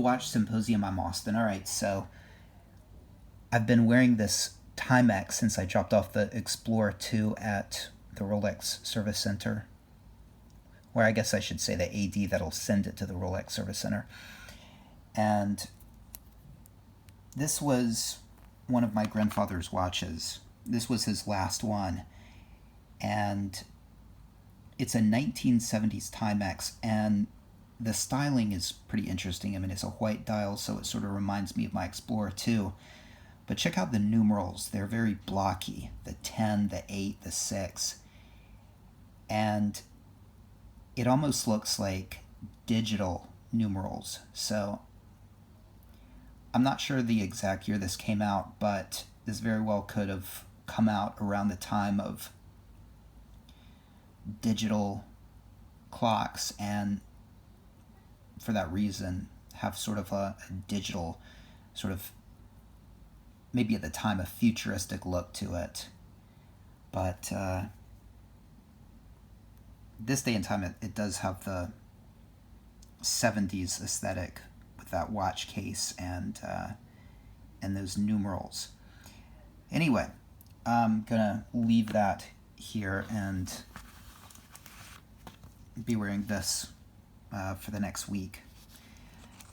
watch symposium I'm Austin. All right, so I've been wearing this Timex since I dropped off the Explorer 2 at the Rolex Service Center. Or I guess I should say the AD that'll send it to the Rolex Service Center. And this was one of my grandfather's watches. This was his last one. And it's a 1970s Timex, and the styling is pretty interesting. I mean, it's a white dial, so it sort of reminds me of my Explorer 2. But check out the numerals. They're very blocky. The 10, the 8, the 6. And it almost looks like digital numerals. So I'm not sure the exact year this came out, but this very well could have come out around the time of digital clocks, and for that reason have sort of a digital, sort of maybe at the time a futuristic look to it. But this day and time it does have the 70s aesthetic with that watch case and those numerals. Anyway, I'm gonna leave that here and be wearing this for the next week.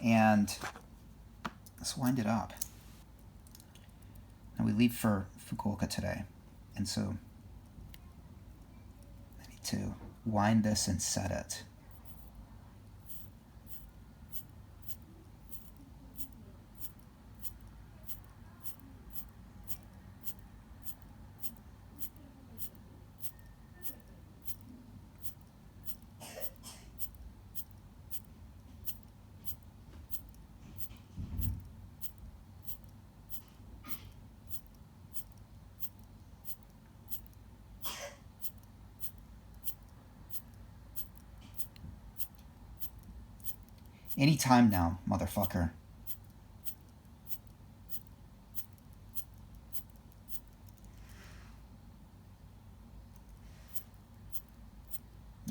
And let's wind it up. Now we leave for Fukuoka today, and so I need to wind this and set it. Anytime now, motherfucker.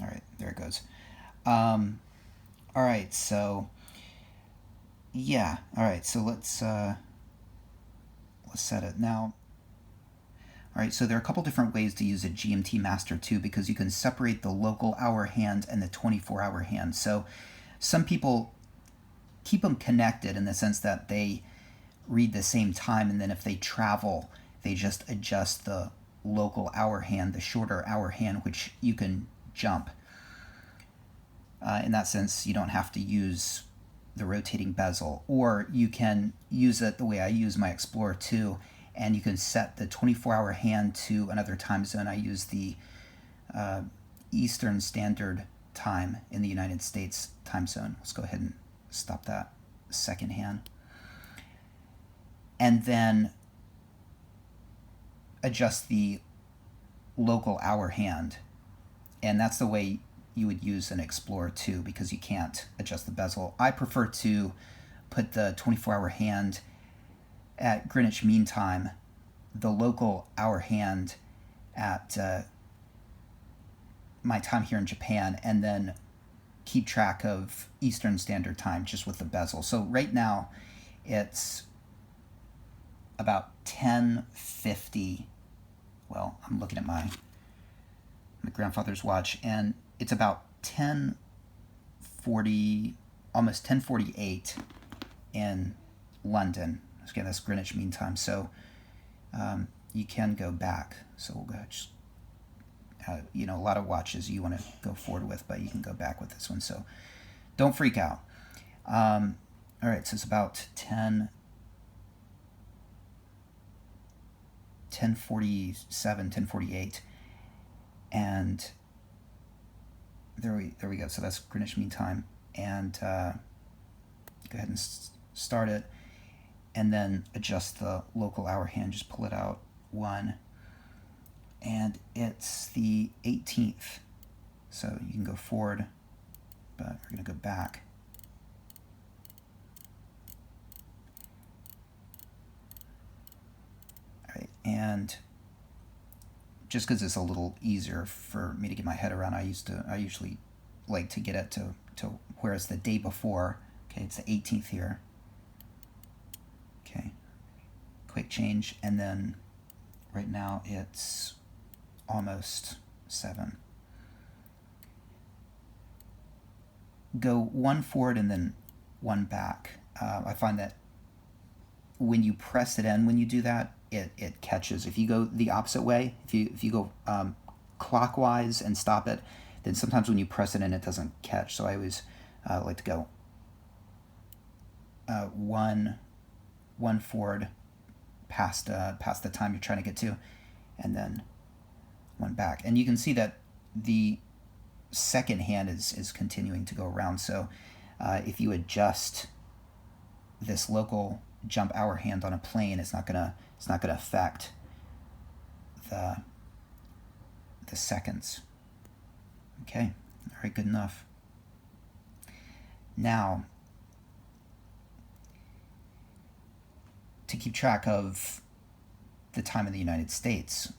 All right, there it goes. All right, so yeah. All right, so let's set it now. All right, so there are a couple different ways to use a GMT Master 2 because you can separate the local hour hand and the 24-hour hand. So some people keep them connected in the sense that they read the same time, and then if they travel, they just adjust the local hour hand, the shorter hour hand, which you can jump. In that sense, you don't have to use the rotating bezel, or you can use it the way I use my Explorer 2, and you can set the 24-hour hand to another time zone. I use the Eastern Standard Time in the United States time zone. Let's go ahead and stop that second hand. And then adjust the local hour hand. And that's the way you would use an Explorer 2 because you can't adjust the bezel. I prefer to put the 24-hour hand at Greenwich Mean Time, the local hour hand at my time here in Japan, and then keep track of Eastern Standard Time just with the bezel. So right now it's about 10:50. Well, I'm looking at my grandfather's watch, and it's about 10:40, almost 10:48 in London. Again, that's Greenwich Mean Time. So you can go back. So we'll go just a lot of watches you want to go forward with, but you can go back with this one. So don't freak out. All right, so it's about 10:47, 10:48, and there we go. So that's Greenwich Mean Time, and go ahead and start it, and then adjust the local hour hand. Just pull it out one. And it's the 18th. So you can go forward, but we're going to go back. All right, and just because it's a little easier for me to get my head around, I usually like to get it to where it's the day before. Okay, it's the 18th here. Okay, quick change, and then right now it's almost 7. Go 1 forward and then 1 back. I find that when you press it in, when you do that, it catches. If you go the opposite way, if you go clockwise and stop it, then sometimes when you press it in, it doesn't catch. So I always like to go 1 forward past the time you're trying to get to, and then 1 back. And you can see that the second hand is continuing to go around. So if you adjust this local jump hour hand on a plane, it's not gonna affect the seconds. Okay, all right, good enough. Now, to keep track of the time in the United States.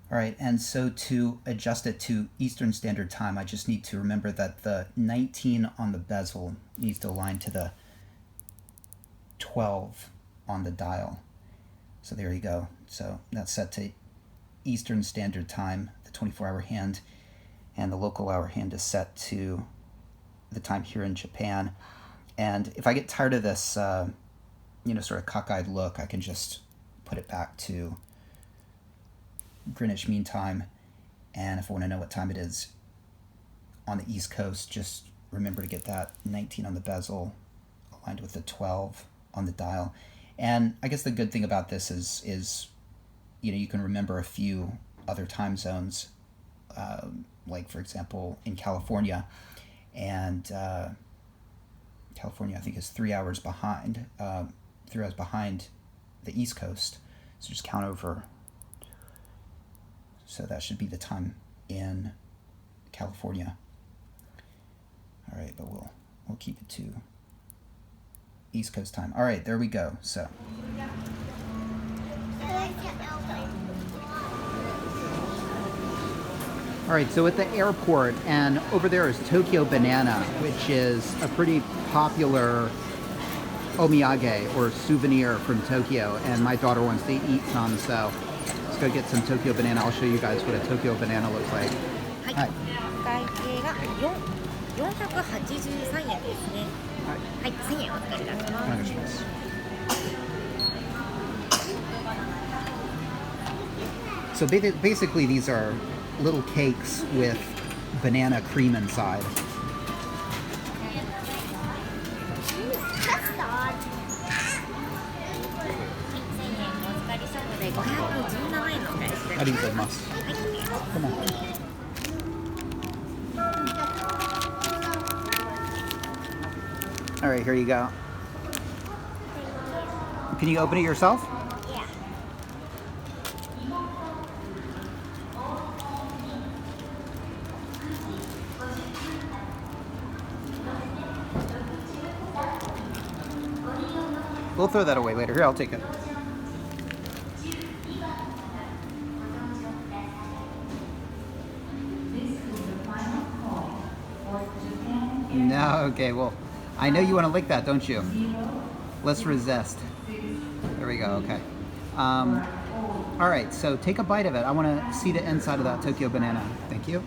All right, and so to adjust it to Eastern Standard Time, I just need to remember that the 19 on the bezel needs to align to the 12 on the dial. So there you go. So that's set to Eastern Standard Time, the 24-hour hand, and the local hour hand is set to the time here in Japan. And if I get tired of this, sort of cockeyed look, I can just put it back to Greenwich Mean Time. And if I want to know what time it is on the East Coast, just remember to get that 19 on the bezel aligned with the 12 on the dial. And I guess the good thing about this is you can remember a few other time zones, like for example in California, and California I think is 3 hours behind, the East Coast. So just count over. So that should be the time in California. All right, but we'll keep it to East Coast time. All right, there we go. So. All right, so at the airport, and over there is Tokyo Banana, which is a pretty popular omiyage or souvenir from Tokyo, and my daughter wants to eat some, so let's go get some Tokyo Banana. I'll show you guys what a Tokyo Banana looks like. Hi. 483円ですね。はい、1000円お預かりいたします。So basically these are little cakes with banana cream inside. Come on. All right, here you go. Can you open it yourself? Yeah. We'll throw that away later. Here, I'll take it. No, okay, well, I know you want to lick that, don't you? Let's resist. There we go, okay. All right, so take a bite of it. I want to see the inside of that Tokyo Banana. Thank you.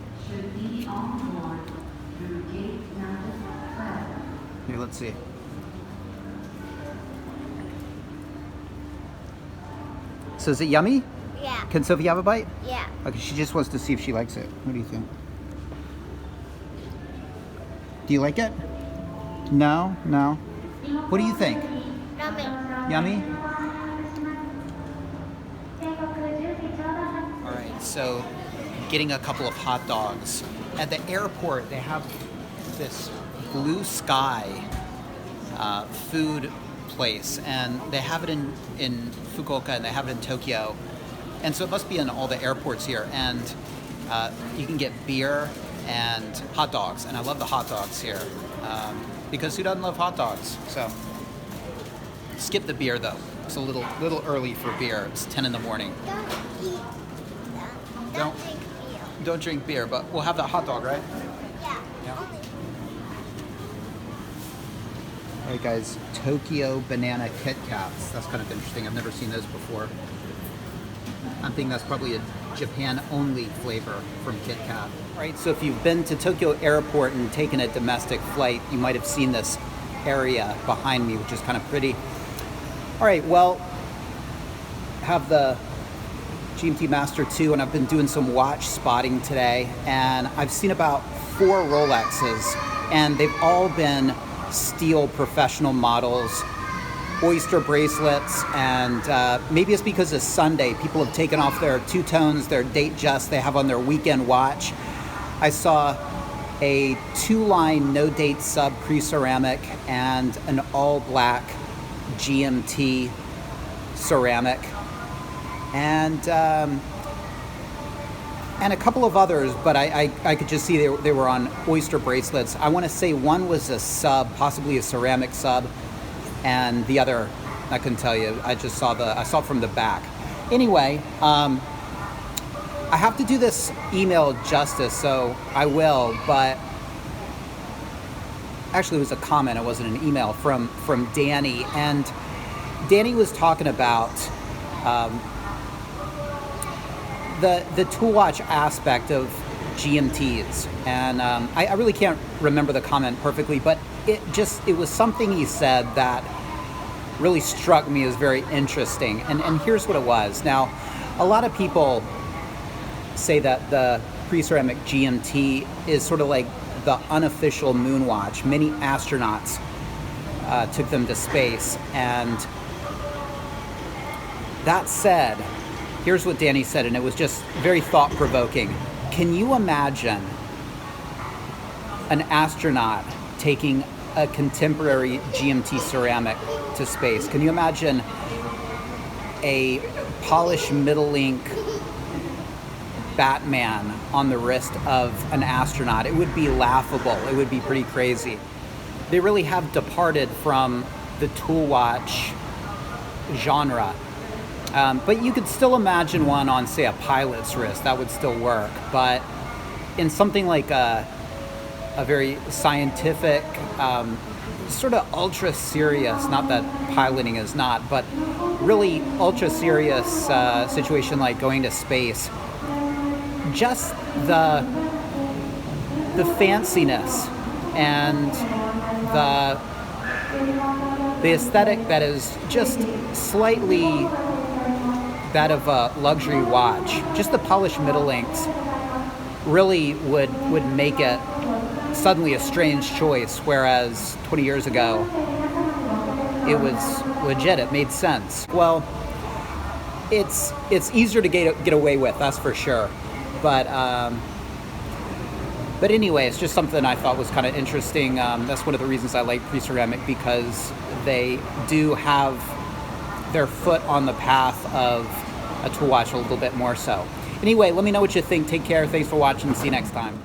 Here, let's see. So is it yummy? Yeah. Can Sophie have a bite? Yeah. Okay, she just wants to see if she likes it. What do you think? Do you like it? No? No? What do you think? Yummy. Yummy? All right, so getting a couple of hot dogs. At the airport, they have this Blue Sky food place, and they have it in Fukuoka, and they have it in Tokyo. And so it must be in all the airports here. And you can get beer and hot dogs, and I love the hot dogs here. Because who doesn't love hot dogs? So skip the beer though. It's a little early for beer. It's 10 in the morning. Don't drink beer, but we'll have that hot dog, right? Yeah. Yeah. All right, guys, Tokyo banana Kit Kats. That's kind of interesting. I've never seen those before. I'm thinking that's probably a Japan-only flavor from Kit Kat. All right, so if you've been to Tokyo Airport and taken a domestic flight, you might have seen this area behind me, which is kind of pretty. All right, well, have the GMT Master 2, and I've been doing some watch spotting today, and I've seen about 4 Rolexes, and they've all been steel professional models, oyster bracelets, and maybe it's because it's Sunday. People have taken off their two-tones, their Datejust they have on their weekend watch. I saw a 2-line no-date sub pre-ceramic and an all-black GMT ceramic, and a couple of others, but I could just see they were on oyster bracelets. I want to say one was a sub, possibly a ceramic sub, and the other, I couldn't tell you. I saw it from the back. Anyway, I have to do this email justice, so I will, but actually it was a comment, it wasn't an email, from Danny, and Danny was talking about the tool watch aspect of GMTs, and I really can't remember the comment perfectly, but it was something he said that really struck me as very interesting, and here's what it was. Now, a lot of people say that the pre-ceramic GMT is sort of like the unofficial moon watch. Many astronauts took them to space, and that said, here's what Danny said, and it was just very thought-provoking. Can you imagine an astronaut taking a contemporary GMT ceramic to space? Can you imagine a polished middle-link Batman on the wrist of an astronaut? It would be laughable. It would be pretty crazy. They really have departed from the tool watch genre. But you could still imagine one on, say, a pilot's wrist. That would still work. But in something like a very scientific, sort of ultra serious, not that piloting is not, but really ultra serious situation like going to space, just the fanciness and the aesthetic that is just slightly that of a luxury watch, just the polished middle links really would make it suddenly a strange choice, whereas 20 years ago it was legit, it made sense. Well, it's easier to get away with, that's for sure, but anyway, it's just something I thought was kind of interesting. That's one of the reasons I like pre-ceramic, because they do have their foot on the path of a tool watch a little bit more so. Anyway, let me know what you think. Take care. Thanks for watching. See you next time.